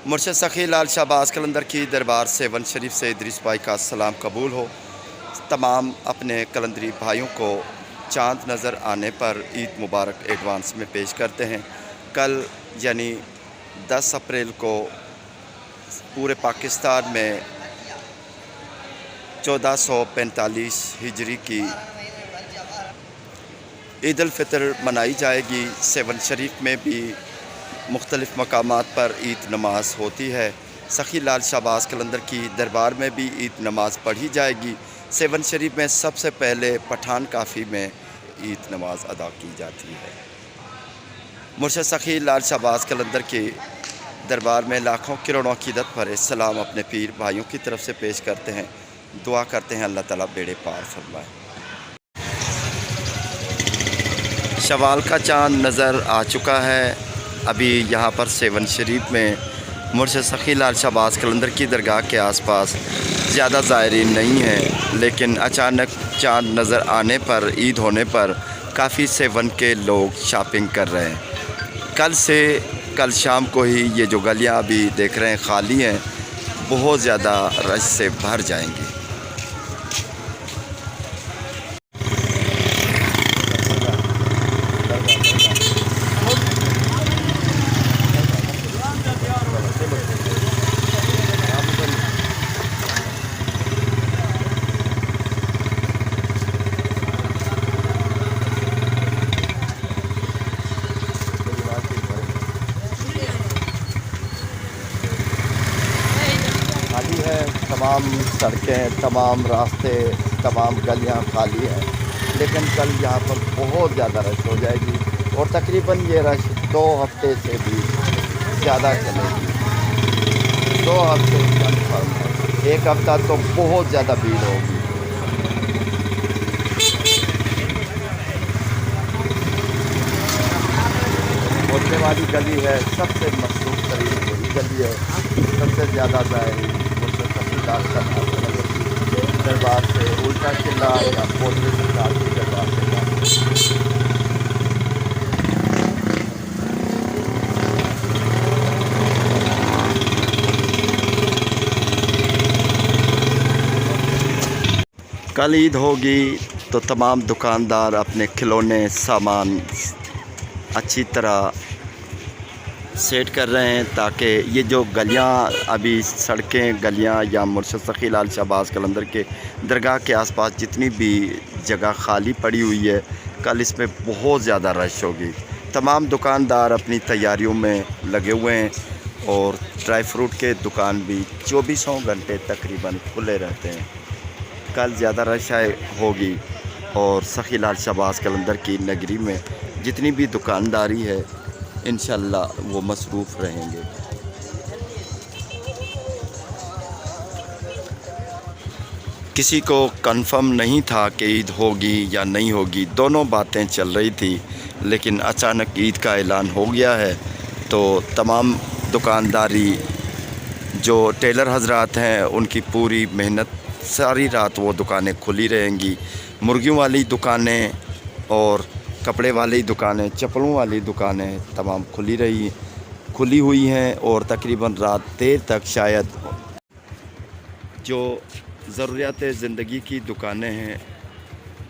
مرشد سخی لال شہباز قلندر کی دربار سیون شریف سے ادریس بھائی کا سلام قبول ہو۔ تمام اپنے قلندری بھائیوں کو چاند نظر آنے پر عید مبارک ایڈوانس میں پیش کرتے ہیں۔ کل یعنی 10 اپریل کو پورے پاکستان میں 1445 ہجری کی عید الفطر منائی جائے گی۔ سیون شریف میں بھی مختلف مقامات پر عید نماز ہوتی ہے۔ سخی لال شہباز قلندر کی دربار میں بھی عید نماز پڑھی جائے گی۔ سیون شریف میں سب سے پہلے پٹھان کافی میں عید نماز ادا کی جاتی ہے۔ مرشد سخی لال شہباز قلندر کے دربار میں لاکھوں کروڑوں عقیدت بھرے سلام اپنے پیر بھائیوں کی طرف سے پیش کرتے ہیں۔ دعا کرتے ہیں اللہ تعالیٰ بیڑے پار فرمائے۔ شوال کا چاند نظر آ چکا ہے۔ ابھی یہاں پر سیون شریف میں مرشد سخی لال شہباز قلندر کی درگاہ کے آس پاس زیادہ زائرین نہیں ہیں، لیکن اچانک چاند نظر آنے پر عید ہونے پر کافی سیون کے لوگ شاپنگ کر رہے ہیں۔ کل شام کو ہی یہ جو گلیاں ابھی دیکھ رہے ہیں خالی ہیں، بہت زیادہ رش سے بھر جائیں گی۔ خالی ہے، تمام سڑکیں، تمام راستے، تمام گلیاں خالی ہیں، لیکن کل یہاں پر بہت زیادہ رش ہو جائے گی اور تقریباً یہ رش 2 ہفتے سے بھی زیادہ چلے گی۔ 2 ہفتے کنفرم ہے، 1 ہفتہ تو بہت زیادہ بھیڑ ہوگی۔ ہونے والی گلی ہے، سب سے مصروف ترین وہی گلی ہے، سب سے زیادہ زائرین مرشد سخی لال شہباز قلندر کی دربار سے الٹا قلعہ یا پوٹری سرکار کی دربار سے کل عید ہوگی تو تمام دکاندار اپنے کھلونے سامان اچھی طرح سیٹ کر رہے ہیں تاکہ یہ جو گلیاں ابھی سڑکیں گلیاں یا مرشد سخی لال شہباز قلندر کے درگاہ کے آس پاس جتنی بھی جگہ خالی پڑی ہوئی ہے، کل اس میں بہت زیادہ رش ہوگی۔ تمام دکاندار اپنی تیاریوں میں لگے ہوئے ہیں اور ڈرائی فروٹ کے دکان بھی 24 گھنٹے تقریباً کھلے رہتے ہیں۔ کل زیادہ رش ہوگی اور سخی لال شہباز قلندر کی نگری میں جتنی بھی دکانداری ہے انشاءاللہ وہ مصروف رہیں گے۔ کسی کو کنفرم نہیں تھا کہ عید ہوگی یا نہیں ہوگی، دونوں باتیں چل رہی تھی، لیکن اچانک عید کا اعلان ہو گیا ہے تو تمام دکانداری جو ٹیلر حضرات ہیں ان کی پوری محنت، ساری رات وہ دکانیں کھلی رہیں گی۔ مرغیوں والی دکانیں اور کپڑے والی دکانیں، چپلوں والی دکانیں تمام کھلی ہوئی ہیں اور تقریباً رات دیر تک شاید جو ضروریات زندگی کی دکانیں ہیں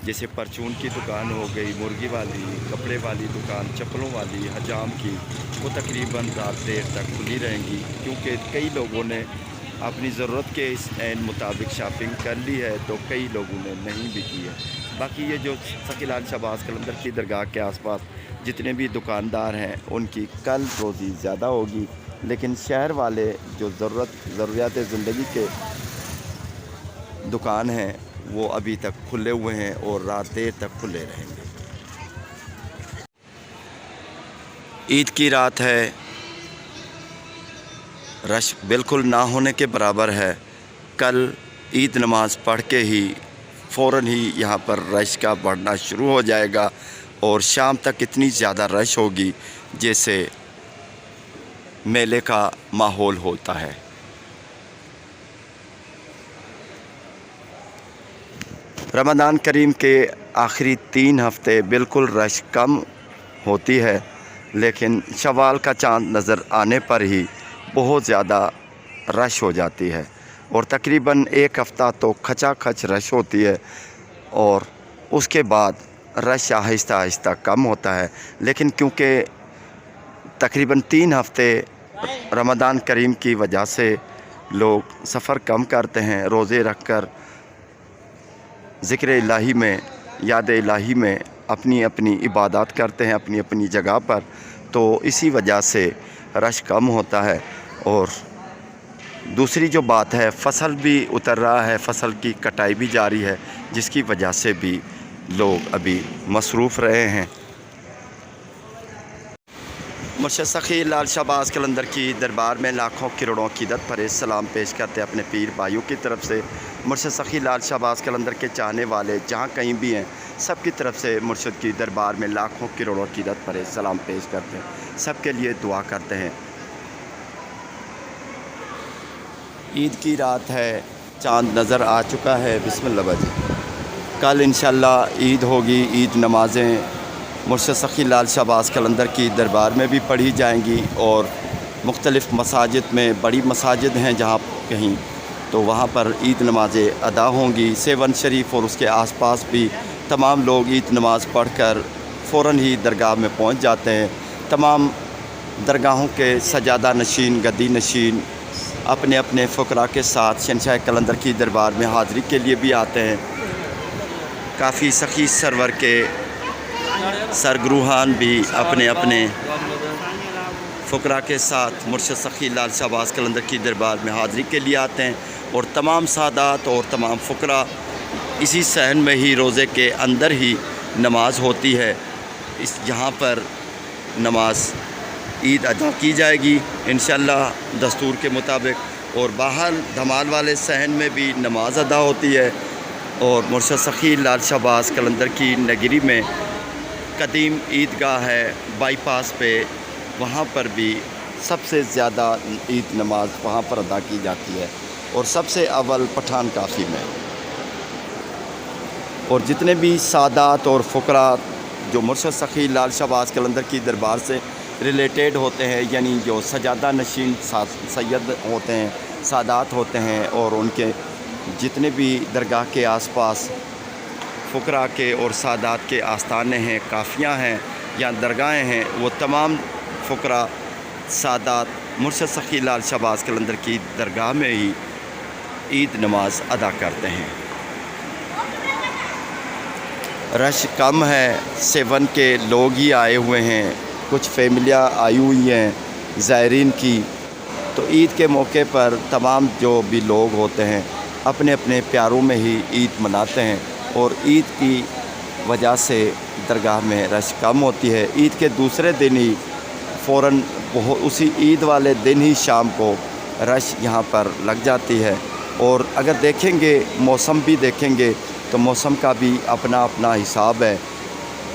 جیسے پرچون کی دکان ہو گئی، مرغی والی، کپڑے والی دکان، چپلوں والی، حجام کی، وہ تقریباً رات دیر تک کھلی رہیں گی، کیونکہ کئی لوگوں نے اپنی ضرورت کے اس عین مطابق شاپنگ کر لی ہے تو کئی لوگوں نے نہیں بھی کی ہے۔ باقی یہ جو سخی لال شہباز قلندر کی درگاہ کے آس پاس جتنے بھی دکاندار ہیں ان کی کل روزی زیادہ ہوگی، لیکن شہر والے جو ضروریات زندگی کے دکان ہیں وہ ابھی تک کھلے ہوئے ہیں اور رات دیر تک کھلے رہیں گے۔ عید کی رات ہے، رش بالکل نہ ہونے کے برابر ہے۔ کل عید نماز پڑھ کے ہی فوراً ہی یہاں پر رش کا بڑھنا شروع ہو جائے گا اور شام تک اتنی زیادہ رش ہوگی جیسے میلے کا ماحول ہوتا ہے۔ رمضان کریم کے آخری 3 ہفتے بالکل رش کم ہوتی ہے، لیکن شوال کا چاند نظر آنے پر ہی बहुत ज़्यादा रश हो जाती है और तकरीबन एक हफ़्ता तो खचाखच रश होती है और उसके बाद रश आहिस्ता आहिस्ता कम होता है। लेकिन क्योंकि तकरीबन 3 हफ़्ते रमज़ान करीम की वजह से लोग सफ़र कम करते हैं, रोज़े रख कर ज़िक्र इलाही में, याद इलाही में अपनी अपनी इबादत करते हैं अपनी अपनी जगह पर, तो इसी वजह से रश कम होता है। और दूसरी जो बात है, फसल भी उतर रहा है, फसल की कटाई भी जारी है, जिसकी वजह से भी लोग अभी मसरूफ़ रहे हैं। मुर्शद सखी लाल शहबाज कलंदर की दरबार में लाखों करोड़ों की इज़्ज़त भरे सलाम पेश करते हैं अपने पीर भाइयों की तरफ से। मुर्शद सखी लाल शहबाज कलंदर के चाहने वाले जहाँ कहीं भी हैं, सब की तरफ से मुर्शद की दरबार में लाखों करोड़ों की इज़्ज़त भरे सलाम पेश करते हैं, सब के लिए दुआ करते हैं। ईद की रात है, चाँद नज़र आ चुका है। बिस्मिल्लाह बाजी, कल इंशाअल्लाह ईद होगी। ईद नमाज़ें मुर्शद सखी लाल शहबाज कलंदर की दरबार में भी पढ़ी जाएंगी और मुख्तलिफ़ मसाजिद में, बड़ी मसाजिद हैं जहाँ कहीं, तो वहाँ पर ईद नमाज़ें अदा होंगी। सेवन शरीफ और उसके आसपास भी तमाम लोग ईद नमाज़ पढ़ कर फ़ौरन ही दरगाह में पहुँच जाते हैं। तमाम दरगाहों के सजादा नशीन, गद्दी नशीन अपने अपने फ़ुकरा के साथ शहंशाह कलंदर की दरबार में हाज़िरी के लिए भी आते हैं। काफ़ी सखी सरवर के सरगरूहान भी अपने अपने फ़ुकरा के साथ मुर्शद सखी लाल शहबाज कलंदर की दरबार में हाज़िरी के लिए आते हैं और तमाम सादात और तमाम फ़ुकरा इसी सहन में ही रोज़े के अंदर ही नमाज होती है। इस यहाँ पर नमाज ईद अदा की जाएगी इंशाअल्लाह दस्तूर के मुताबिक, और बाहर धमाल वाले सहन में भी नमाज अदा होती है। और मुर्शद सखी लाल शहबाज कलंदर की नगरी में कदीम ईदगाह है बाईपास पे, वहाँ पर भी सबसे ज़्यादा ईद नमाज वहाँ पर अदा की जाती है और सबसे अव्वल पठान काफ़ी में। और जितने भी सादात और फ़ुकरा जो मुर्शद सखी लाल शहबाज कलंदर की दरबार से रिलेटेड होते हैं, यानी जो सजादा नशीन सैयद होते हैं, सादात होते हैं, और उनके जितने भी दरगाह के आसपास फ़ुकरा के और सादात के आस्थाने हैं, काफ़ियाँ हैं या दरगाहें हैं, वो तमाम फ़ुकरा सादात मुर्शद सखी लाल शहबाज कलंदर की दरगाह में ही ईद नमाज अदा करते हैं। रश कम है, सेवन के लोग ही आए हुए हैं, कुछ फैमिलियाँ आई हुई हैं ज़ायरीन की। तो ईद के मौके पर तमाम जो भी लोग होते हैं अपने अपने प्यारों में ही ईद मनाते हैं और ईद की वजह से दरगाह में रश कम होती है। ईद के दूसरे दिन ही फ़ौरन उसी ईद वाले दिन ही शाम को रश यहाँ पर लग जाती है। और अगर देखेंगे, मौसम भी देखेंगे तो मौसम का भी अपना अपना हिसाब है।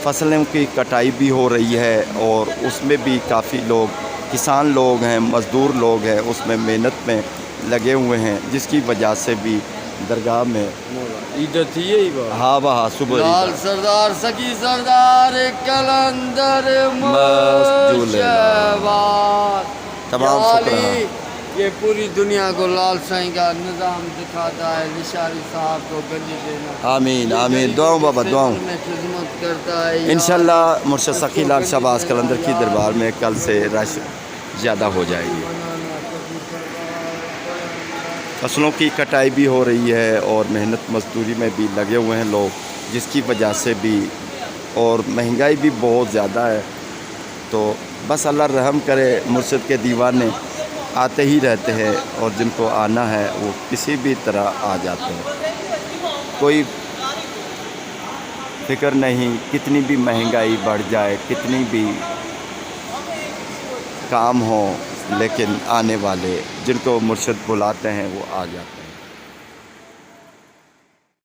फसलों की कटाई भी हो रही है और उसमें भी काफ़ी लोग, किसान लोग हैं, मज़दूर लोग हैं, उसमें मेहनत में लगे हुए हैं, जिसकी वजह से भी दरगाह में ईद थी यही बात। हाँ वहाँ सुबह लाल सरदार सखी सरदार कलंदर तमाम फ़ुकरा, ये पूरी दुनिया को लाल साईं का निज़ाम दिखाता है। निशारी साहब को गंजी देना। आमीन आमीन, दुआओं बाबा दुआओं। खिदमत करता है इंशाअल्लाह मुर्शद सखी लाल शहबाज कलंदर की दरबार में कल से रश ज़्यादा हो जाएगी। फसलों की कटाई भी हो रही है और मेहनत मजदूरी में भी लगे हुए हैं लोग, जिसकी वजह से भी, और महंगाई भी बहुत ज़्यादा है। तो बस अल्लाह रहम करे, मुर्शिद के दीवाने आते ही रहते हैं और जिनको आना है वो किसी भी तरह आ जाते हैं। कोई फिक्र नहीं, कितनी भी महंगाई बढ़ जाए, कितनी भी काम हो, लेकिन आने वाले जिनको मुर्शिद बुलाते हैं वो आ जाते हैं।